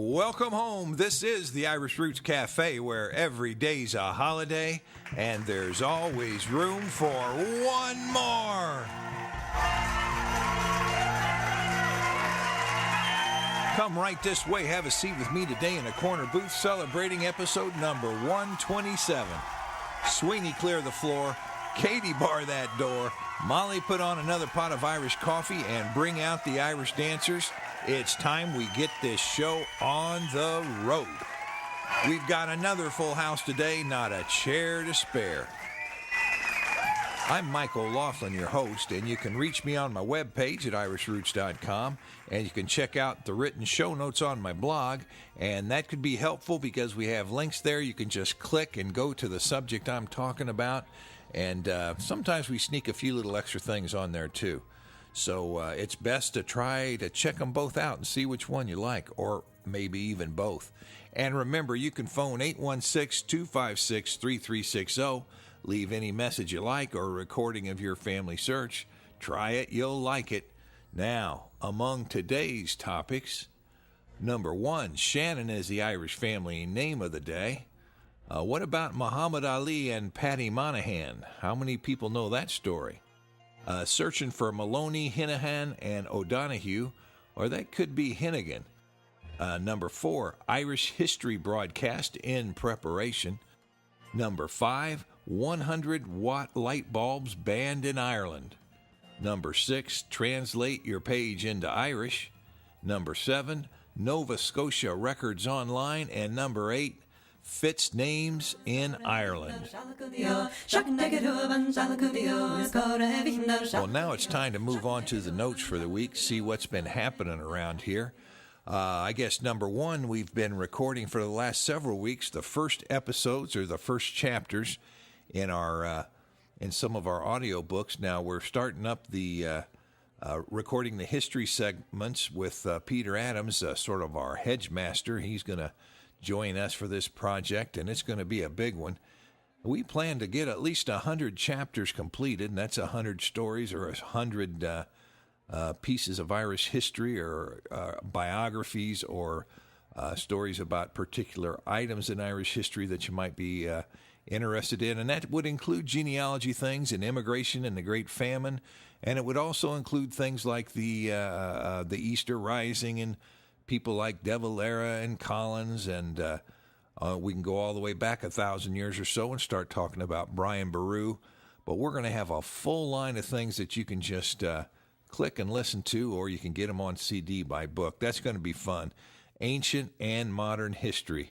Welcome home. This is the Irish Roots Cafe, where every day's a holiday and there's always room for one more. Come right this way. Have a seat with me today in the corner booth celebrating episode number 127. Sweeney clear the floor. Katie bar that door. Molly put on another pot of Irish coffee and bring out the Irish dancers. It's time we get this show on the road. We've got another full house today, not a chair to spare. I'm Mike OLaughlin, your host, and you can reach me on my webpage at irishroots.com, and you can check out the written show notes on my blog, and that could be helpful because we have links there. You can just click and go to the subject I'm talking about, and sometimes we sneak a few little extra things on there too. So it's best to try to check them both out and see which one you like, or maybe even both. And remember, you can phone 816-256-3360. Leave any message you like or a recording of your family search. Try it, you'll like it. Now, among today's topics, number 1, Shannon is the Irish family name of the day. What about Muhammad Ali and Paddy Monaghan? How many people know that story? Searching for Moloney, Henaghan, and O'Donoghue, or that could be Henaghan. Number 4, Irish history broadcast in preparation. Number 5, 100-watt light bulbs banned in Ireland. Number 6, translate your page into Irish. Number 7, Nova Scotia records online. And number 8, Fitz names in Ireland. Well, now it's time to move on to the notes for the week, see what's been happening around here. I guess number 1, we've been recording for the last several weeks the first episodes or the first chapters in our in some of our audio books. Now we're starting up the recording the history segments with Peter Adams, sort of our hedge master. He's going to join us for this project, and it's going to be a big one. We plan to get at least 100 chapters completed, and that's 100 stories or 100 pieces of Irish history or biographies or stories about particular items in Irish history that you might be interested in. And that would include genealogy things and immigration and the Great Famine. And it would also include things like the Easter Rising and people like De Valera and Collins. And we can go all the way back 1,000 years or so and start talking about Brian Boru. But we're going to have a full line of things that you can just click and listen to, or you can get them on CD by book. That's going to be fun. Ancient and modern history.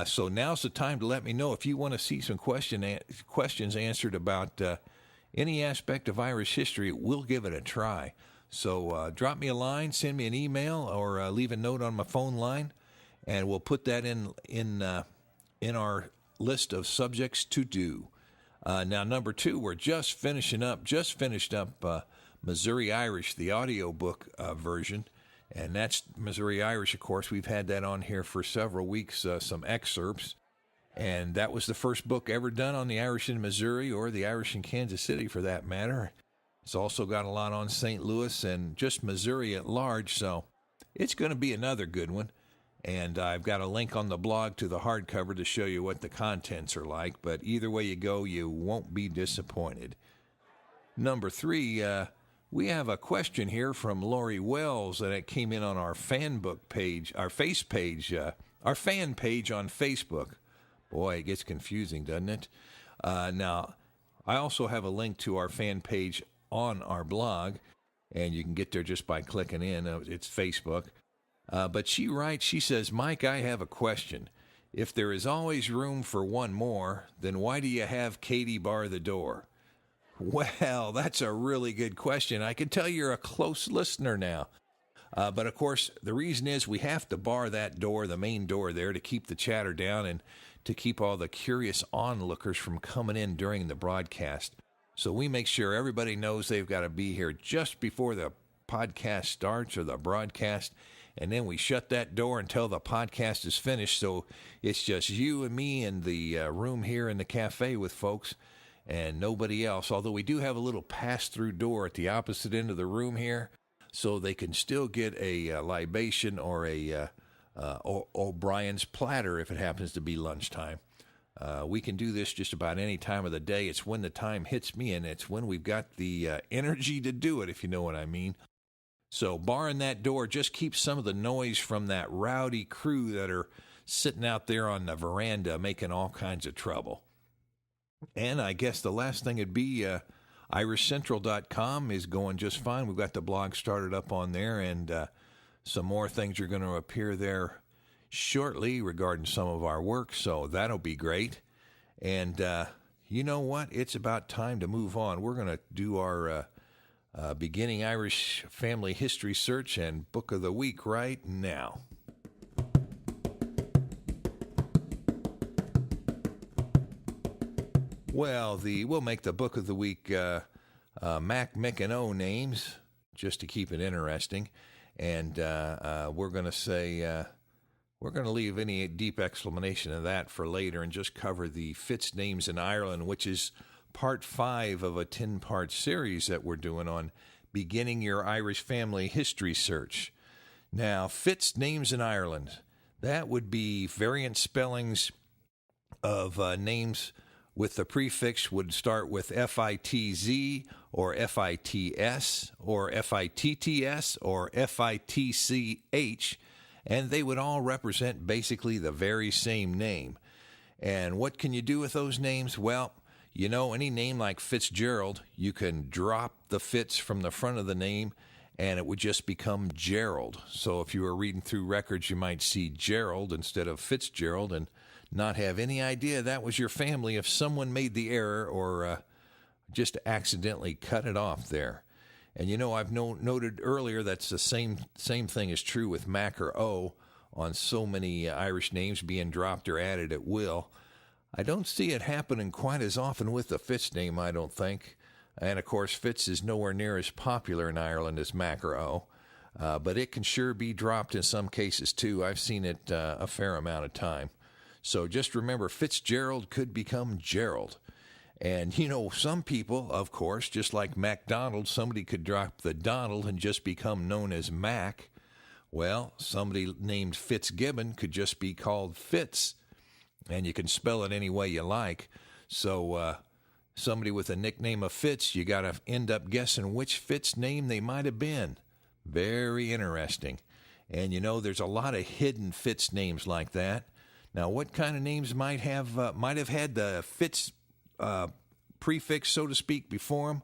So now's the time to let me know if you want to see some questions answered about any aspect of Irish history. We'll give it a try. So drop me a line, send me an email, or leave a note on my phone line, and we'll put that in our list of subjects to do. Now, number 2, we're just finished up Missouri Irish, the audio book version. And that's Missouri Irish, of course. We've had that on here for several weeks, some excerpts. And that was the first book ever done on the Irish in Missouri, or the Irish in Kansas City for that matter. It's also got a lot on St. Louis and just Missouri at large. So it's going to be another good one. And I've got a link on the blog to the hardcover to show you what the contents are like. But either way you go, you won't be disappointed. Number 3, we have a question here from Lori Wells, and it came in on our fan page on Facebook. Boy, it gets confusing, doesn't it? Now, I also have a link to our fan page on our blog, and you can get there just by clicking in. It's Facebook. But she writes, she says, Mike, I have a question. If there is always room for one more, then why do you have Katie bar the door? Well, that's a really good question. I can tell you're a close listener now. But, of course, the reason is we have to bar that door, the main door there, to keep the chatter down and to keep all the curious onlookers from coming in during the broadcast. So we make sure everybody knows they've got to be here just before the podcast starts or the broadcast. And then we shut that door until the podcast is finished. So it's just you and me in the room here in the cafe with folks. And nobody else, although we do have a little pass-through door at the opposite end of the room here, so they can still get a libation or a O'Brien's platter if it happens to be lunchtime. We can do this just about any time of the day. It's when the time hits me, and it's when we've got the energy to do it, if you know what I mean. So barring that door, just keep some of the noise from that rowdy crew that are sitting out there on the veranda making all kinds of trouble. And I guess the last thing would be IrishCentral.com is going just fine. We've got the blog started up on there, and some more things are going to appear there shortly regarding some of our work, so that'll be great. And you know what? It's about time to move on. We're going to do our beginning Irish family history search and book of the week right now. Well, we'll make the book of the week Mac, Mick, and O names, just to keep it interesting. And we're going to say, we're going to leave any deep explanation of that for later and just cover the Fitz names in Ireland, which is part 5 of a 10-part series that we're doing on beginning your Irish family history search. Now, Fitz names in Ireland, that would be variant spellings of names with the prefix would start with F-I-T-Z or F-I-T-S or F-I-T-T-S or F-I-T-C-H, and they would all represent basically the very same name. And what can you do with those names? Well, you know, any name like Fitzgerald, you can drop the Fitz from the front of the name, and it would just become Gerald. So if you were reading through records, you might see Gerald instead of Fitzgerald and not have any idea that was your family if someone made the error or just accidentally cut it off there. And you know, I've noted earlier that's the same thing is true with Mac or O on so many Irish names being dropped or added at will. I don't see it happening quite as often with the Fitz name, I don't think. And, of course, Fitz is nowhere near as popular in Ireland as Mac or O. But it can sure be dropped in some cases, too. I've seen it a fair amount of time. So just remember, Fitzgerald could become Gerald. And, you know, some people, of course, just like MacDonald, somebody could drop the Donald and just become known as Mac. Well, somebody named Fitzgibbon could just be called Fitz. And you can spell it any way you like. So somebody with a nickname of Fitz, you got to end up guessing which Fitz name they might have been. Very interesting. And, you know, there's a lot of hidden Fitz names like that. Now, what kind of names might have had the Fitz prefix, so to speak, before them?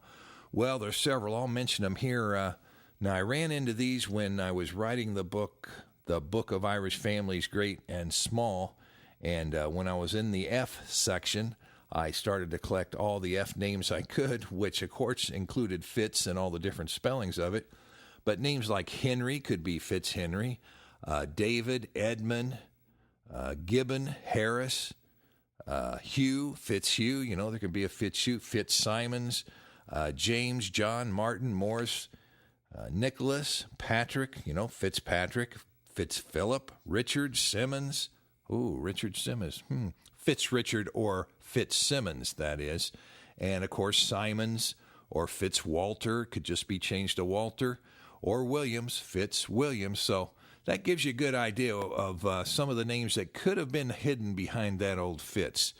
Well, there's several. I'll mention them here. Now, I ran into these when I was writing the book of Irish Families, Great and Small. And when I was in the F section, I started to collect all the F names I could, which, of course, included Fitz and all the different spellings of it. But names like Henry could be Fitzhenry, David, Edmund, Gibbon, Harris, Hugh, Fitzhugh. You know, there could be a Fitzhugh, Fitzsimons, James, John, Martin, Morris, Nicholas, Patrick, you know, Fitzpatrick, Fitzphilip, Richard, Simmons. Ooh, Richard Simmons. Fitzrichard or Fitzsimmons, that is. And, of course, Simons or Fitzwalter could just be changed to Walter. Or Williams, Fitzwilliams. So that gives you a good idea of some of the names that could have been hidden behind that old Fitz.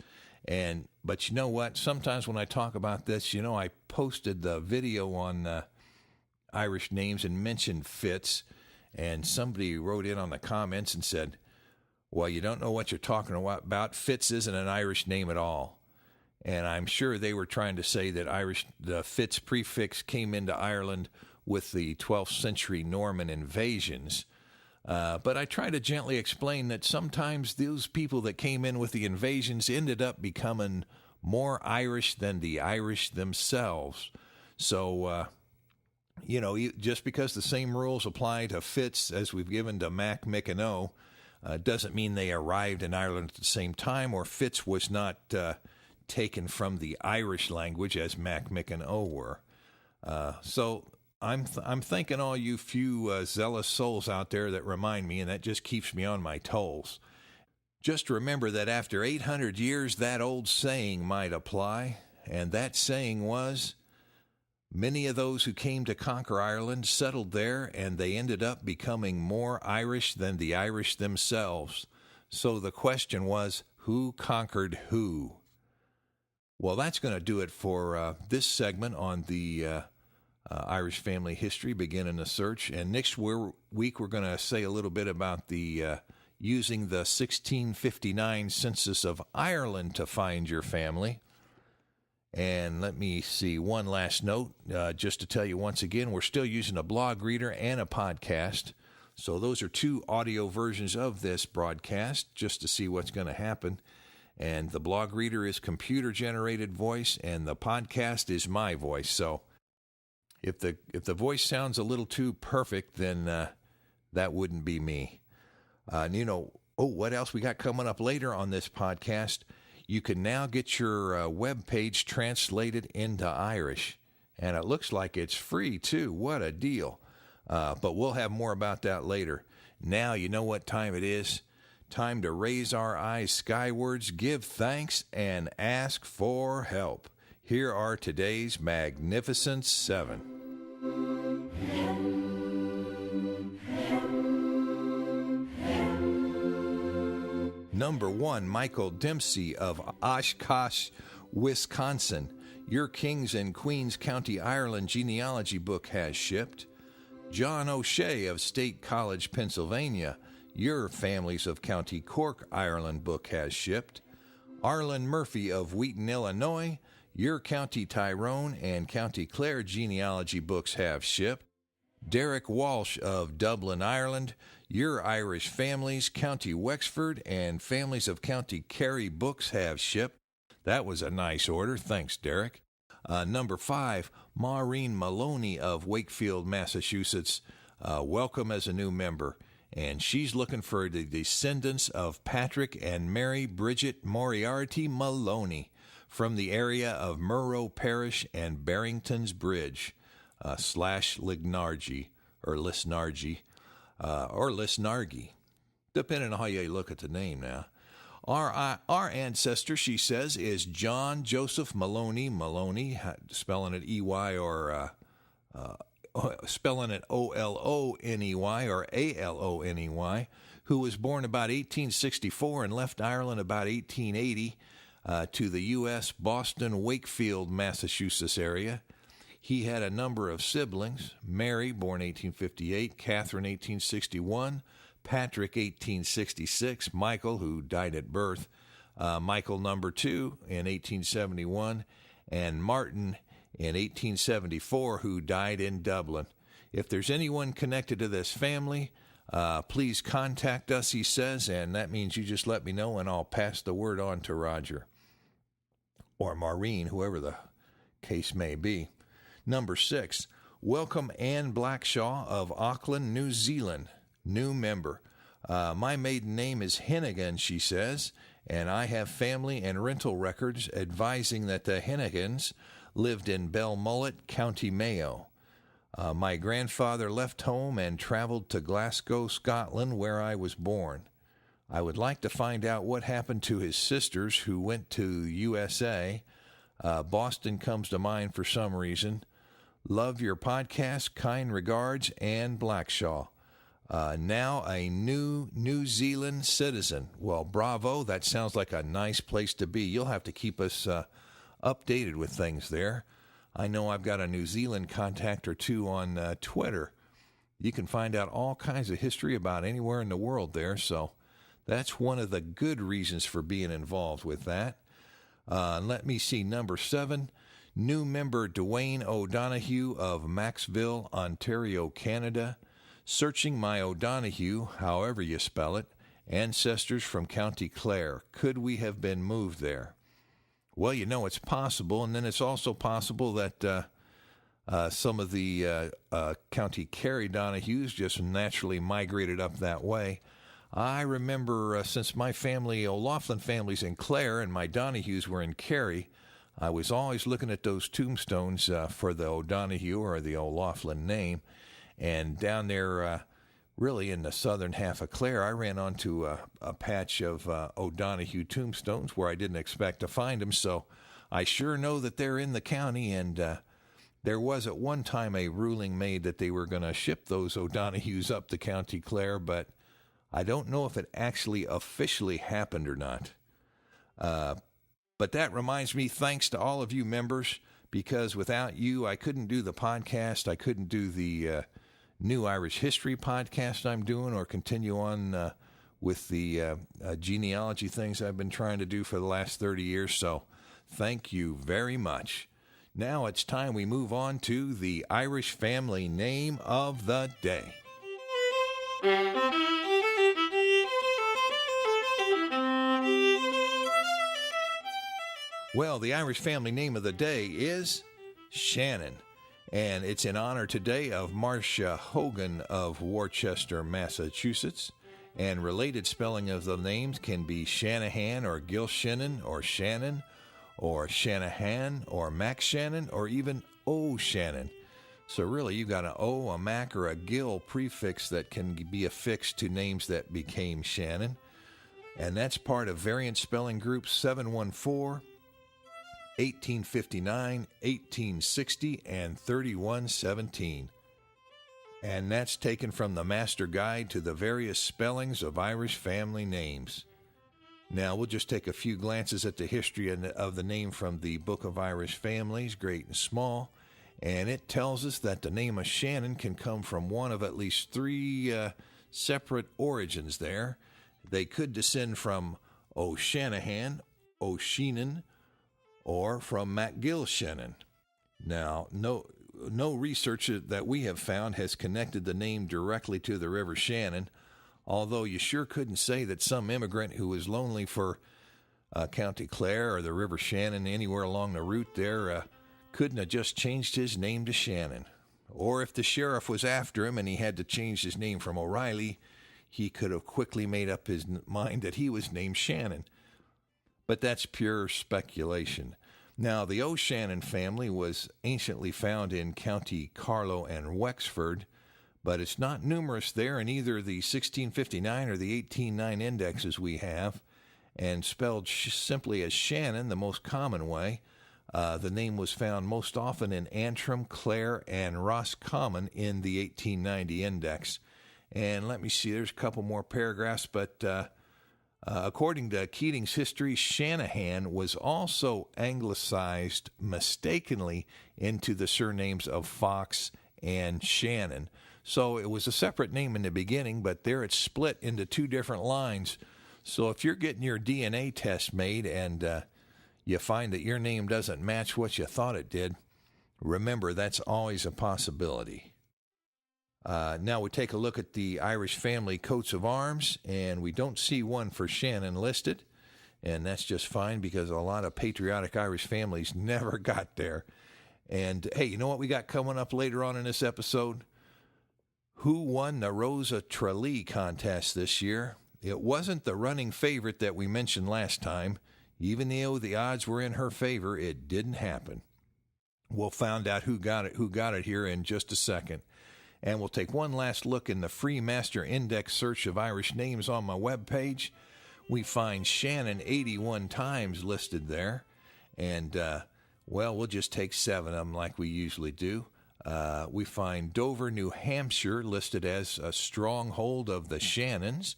But you know what? Sometimes when I talk about this, you know, I posted the video on Irish names and mentioned Fitz. And somebody wrote in on the comments and said, well, you don't know what you're talking about. Fitz isn't an Irish name at all. And I'm sure they were trying to say that the Fitz prefix came into Ireland with the 12th century Norman invasions. But I try to gently explain that sometimes those people that came in with the invasions ended up becoming more Irish than the Irish themselves. So, you know, just because the same rules apply to Fitz as we've given to Mac, Mick, and O, doesn't mean they arrived in Ireland at the same time, or Fitz was not taken from the Irish language as Mac, Mick, and O were. So I'm thanking all you few zealous souls out there that remind me, and that just keeps me on my toes. Just remember that after 800 years, that old saying might apply, and that saying was, Many of those who came to conquer Ireland settled there, and they ended up becoming more Irish than the Irish themselves. So the question was, who conquered who? Well, that's going to do it for this segment on the Irish family history, beginning the search. And next week, we're going to say a little bit about the using the 1659 census of Ireland to find your family. And let me see, one last note, just to tell you once again, we're still using a blog reader and a podcast. So those are two audio versions of this broadcast, just to see what's going to happen. And the blog reader is computer-generated voice, and the podcast is my voice. So if the voice sounds a little too perfect, then that wouldn't be me. What else we got coming up later on this podcast? You can now get your web page translated into Irish, and it looks like it's free, too. What a deal. But we'll have more about that later. Now you know what time it is. Time to raise our eyes skywards, give thanks, and ask for help. Here are today's Magnificent Seven. Number 1, Michael Dempsey of Oshkosh, Wisconsin. Your Kings and Queens County, Ireland genealogy book has shipped. John O'Shea of State College, Pennsylvania. Your Families of County Cork, Ireland book has shipped. Arlen Murphy of Wheaton, Illinois. Your County Tyrone and County Clare genealogy books have shipped. Derek Walsh of Dublin, Ireland. Your Irish Families, County Wexford, and Families of County Kerry books have shipped. That was a nice order. Thanks, Derek. Number 5, Maureen Moloney of Wakefield, Massachusetts. Welcome as a new member. And she's looking for the descendants of Patrick and Mary Bridget Moriarty Moloney from the area of Murrow Parish and Barrington's Bridge, / Lignargy, or Lisnargy, or Lisnargy, depending on how you look at the name now. Our ancestor, she says, is John Joseph Moloney, spelling it E-Y or spelling it O-L-O-N-E-Y or A-L-O-N-E-Y, who was born about 1864 and left Ireland about 1880 to the U.S. Boston, Wakefield, Massachusetts area. He had a number of siblings: Mary, born 1858, Catherine, 1861, Patrick, 1866, Michael, who died at birth, Michael number 2 in 1871, and Martin in 1874, who died in Dublin. If there's anyone connected to this family, please contact us, he says, and that means you just let me know, and I'll pass the word on to Roger, or Maureen, whoever the case may be. Number 6, welcome Anne Blackshaw of Auckland, New Zealand, new member. My maiden name is Henaghan, she says, and I have family and rental records advising that the Henaghans lived in Belmullet, County Mayo. My grandfather left home and traveled to Glasgow, Scotland, where I was born. I would like to find out what happened to his sisters who went to USA. Boston comes to mind for some reason. Love your podcast. Kind regards, Anne Blackshaw. Now a New Zealand citizen. Well, bravo. That sounds like a nice place to be. You'll have to keep us updated with things there. I know I've got a New Zealand contact or two on Twitter. You can find out all kinds of history about anywhere in the world there, so that's one of the good reasons for being involved with that. Let me see, number 7, new member Dwayne O'Donoghue of Maxville, Ontario, Canada. Searching my O'Donoghue, however you spell it, ancestors from County Clare. Could we have been moved there? Well, you know it's possible, and then it's also possible that some of the County Kerry Donohues just naturally migrated up that way. I remember since my family, OLaughlin family's in Clare, and my Donohues were in Kerry, I was always looking at those tombstones for the O'Donoghue or the O'Laughlin name. And down there, really in the southern half of Clare, I ran onto a patch of O'Donoghue tombstones where I didn't expect to find them. So I sure know that they're in the county, and There was at one time a ruling made that they were going to ship those O'Donohues up to County Clare, but I don't know if it actually officially happened or not. But that reminds me, thanks to all of you members, because without you, I couldn't do the podcast. I couldn't do the new Irish history podcast I'm doing or continue on with the genealogy things I've been trying to do for the last 30 years. So thank you very much. Now it's time we move on to the Irish family name of the day. Well, the Irish family name of the day is Shannon, and it's in honor today of Marcia Hogan of Worcester, Massachusetts. And related spelling of the names can be Shanahan or Gilshannon or Shannon or Shanahan or Mac Shannon or even O Shannon. So really, you've got an O, a Mac, or a Gil prefix that can be affixed to names that became Shannon. And that's part of variant spelling group 714, 1859, 1860, and 3117. And that's taken from the Master Guide to the Various Spellings of Irish Family Names. Now, we'll just take a few glances at the history of the name from the Book of Irish Families, Great and Small, and it tells us that the name of Shannon can come from one of at least three separate origins there. They could descend from O'Shanahan, O'Sheenan, or from MacGill Shannon. Now, no research that we have found has connected the name directly to the River Shannon, although you sure couldn't say that some immigrant who was lonely for County Clare or the River Shannon anywhere along the route there couldn't have just changed his name to Shannon. Or if the sheriff was after him and he had to change his name from O'Reilly, he could have quickly made up his mind that he was named Shannon. But that's pure speculation. Now, the O'Shannon family was anciently found in County Carlow and Wexford, but it's not numerous there in either the 1659 or the 1809 indexes we have, and spelled simply as Shannon, the most common way. The name was found most often in Antrim, Clare, and Roscommon in the 1890 index. And let me see, there's a couple more paragraphs, but according to Keating's history, Shanahan was also anglicized mistakenly into the surnames of Fox and Shannon. So it was a separate name in the beginning, but there it's split into two different lines. So if you're getting your DNA test made and you find that your name doesn't match what you thought it did, remember that's always a possibility. Now we take a look at the Irish family coats of arms, and we don't see one for Shannon listed, and that's just fine because a lot of patriotic Irish families never got there. And hey, you know what we got coming up later on in this episode? Who won the Rosa Tralee contest this year? It wasn't the running favorite that we mentioned last time. Even though the odds were in her favor, it didn't happen. We'll find out who got it here in just a second. And we'll take one last look in the free master index search of Irish names on my webpage. We find Shannon 81 times listed there. And, we'll just take 7 of them like we usually do. We find Dover, New Hampshire listed as a stronghold of the Shannons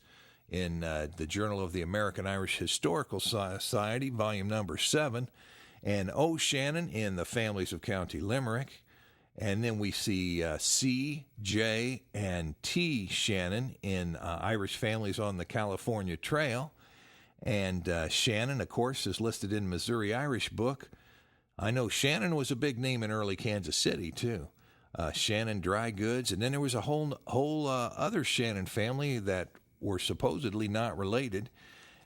in the Journal of the American Irish Historical Society, volume number 7, and O. Shannon in the Families of County Limerick. And then we see C, J, and T. Shannon in Irish Families on the California Trail. And Shannon, of course, is listed in Missouri Irish Book. I know Shannon was a big name in early Kansas City, too. Shannon Dry Goods. And then there was a whole other Shannon family that were supposedly not related.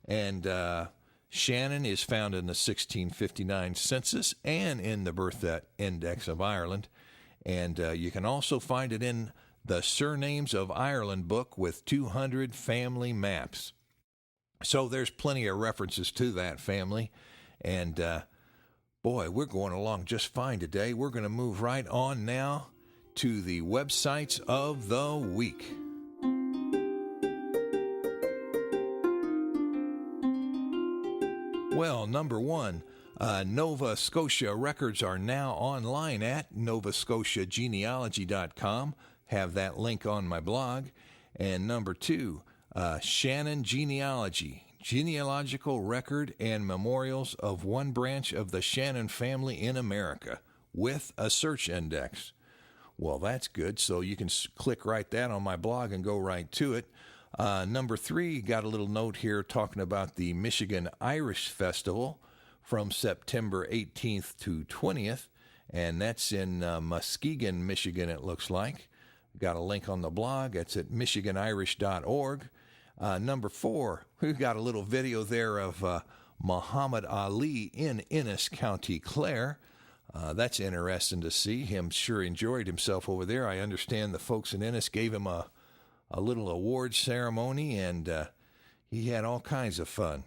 And Shannon is found in the 1659 census and in the Birth Index of Ireland. And you can also find it in the Surnames of Ireland book with 200 family maps. So there's plenty of references to that family. And boy, we're going along just fine today. We're going to move right on now to the websites of the week. Well, number 1, Nova Scotia records are now online at novascotiagenealogy.com. Have that link on my blog. And number 2, Shannon Genealogy, genealogical record and memorials of one branch of the Shannon family in America with a search index. Well, that's good. So you can click right that on my blog and go right to it. Number 3, got a little note here talking about the Michigan Irish Festival from September 18th to 20th, and that's in Muskegon, Michigan, it looks like. Got a link on the blog. It's at michiganirish.org. Number 4, we've got a little video there of Muhammad Ali in Ennis County, Clare. That's interesting to see. Him sure enjoyed himself over there. I understand the folks in Ennis gave him a little award ceremony, and he had all kinds of fun.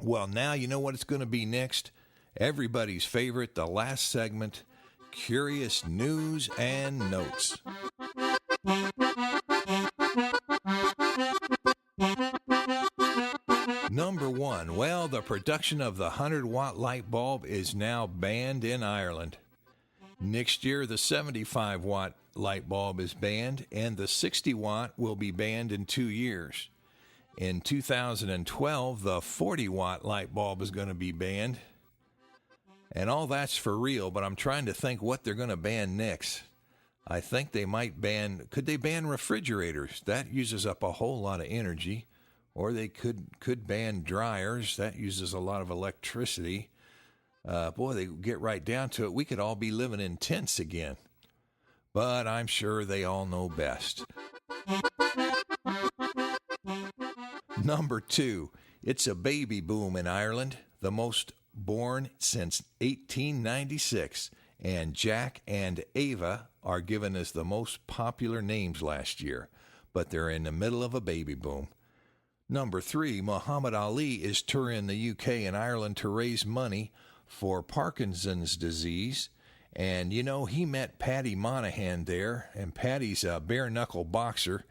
Well, now you know what it's going to be next. Everybody's favorite, the last segment, Curious News and Notes. Number 1, well, the production of the 100-watt light bulb is now banned in Ireland. Next year, the 75-watt light bulb is banned, and the 60-watt will be banned in 2 years. In 2012, the 40-watt light bulb is going to be banned. And all that's for real, but I'm trying to think what they're going to ban next. I think they might could they ban refrigerators? That uses up a whole lot of energy. Or they could ban dryers. That uses a lot of electricity. Boy, they get right down to it. We could all be living in tents again. But I'm sure they all know best. Number 2, it's a baby boom in Ireland, the most born since 1896, and Jack and Ava are given as the most popular names last year, but they're in the middle of a baby boom. Number 3, Muhammad Ali is touring the UK and Ireland to raise money for Parkinson's disease, and you know, he met Paddy Monaghan there, and Paddy's a bare-knuckle boxer,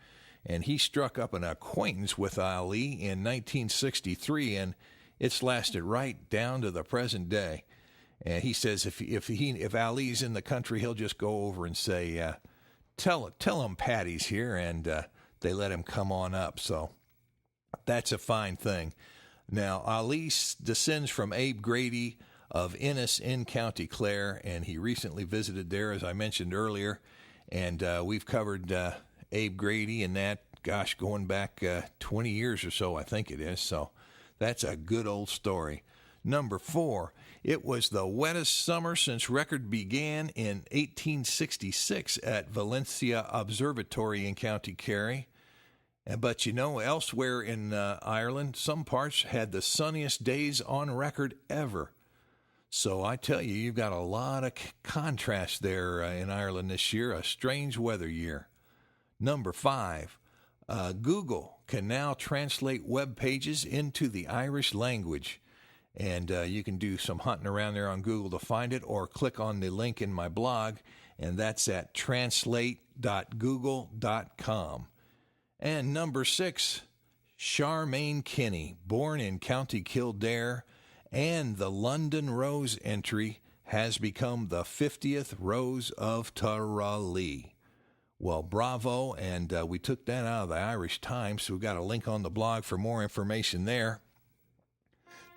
and he struck up an acquaintance with Ali in 1963, and it's lasted right down to the present day. And he says if Ali's in the country, he'll just go over and say, tell him Paddy's here, and they let him come on up. So that's a fine thing. Now, Ali descends from Abe Grady of Ennis in County Clare, and he recently visited there, as I mentioned earlier, and we've covered Abe Grady and that, gosh, going back 20 years or so, I think it is. So that's a good old story. Number 4, it was the wettest summer since record began in 1866 at Valencia Observatory in County Kerry. But you know, elsewhere in Ireland, some parts had the sunniest days on record ever. So I tell you, you've got a lot of contrast there in Ireland this year, a strange weather year. Number 5, Google can now translate web pages into the Irish language. And you can do some hunting around there on Google to find it, or click on the link in my blog, and that's at translate.google.com. And number 6, Charmaine Kinney, born in County Kildare, and the London Rose entry has become the 50th Rose of Tirali. Well, bravo, and we took that out of the Irish Times, so we've got a link on the blog for more information there.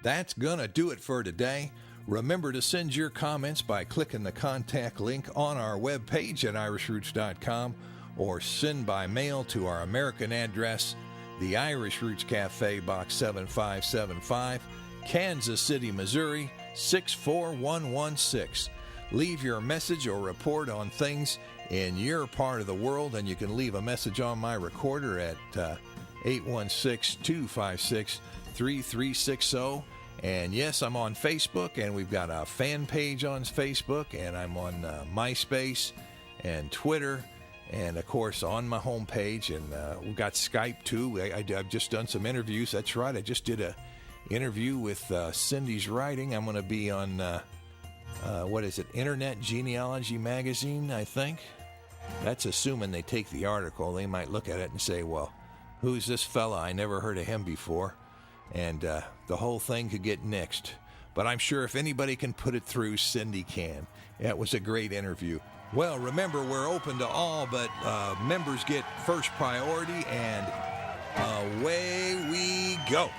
That's going to do it for today. Remember to send your comments by clicking the contact link on our webpage at irishroots.com, or send by mail to our American address, the Irish Roots Cafe, Box 7575, Kansas City, Missouri, 64116. Leave your message or report on things in your part of the world, and you can leave a message on my recorder at 816-256-3360. And yes, I'm on Facebook, and we've got a fan page on Facebook, and I'm on MySpace and Twitter, and of course on my homepage, and we've got Skype too. I've just done some interviews. That's right, I just did a interview with Cindy's Writing. I'm going to be on Internet Genealogy Magazine, I think. That's assuming they take the article. They might look at it and say, well, who's this fella? I never heard of him before. And the whole thing could get nixed. but I'm sure if anybody can put it through, Cindy can. That was a great interview. Well, remember, we're open to all, but members get first priority, and away we go.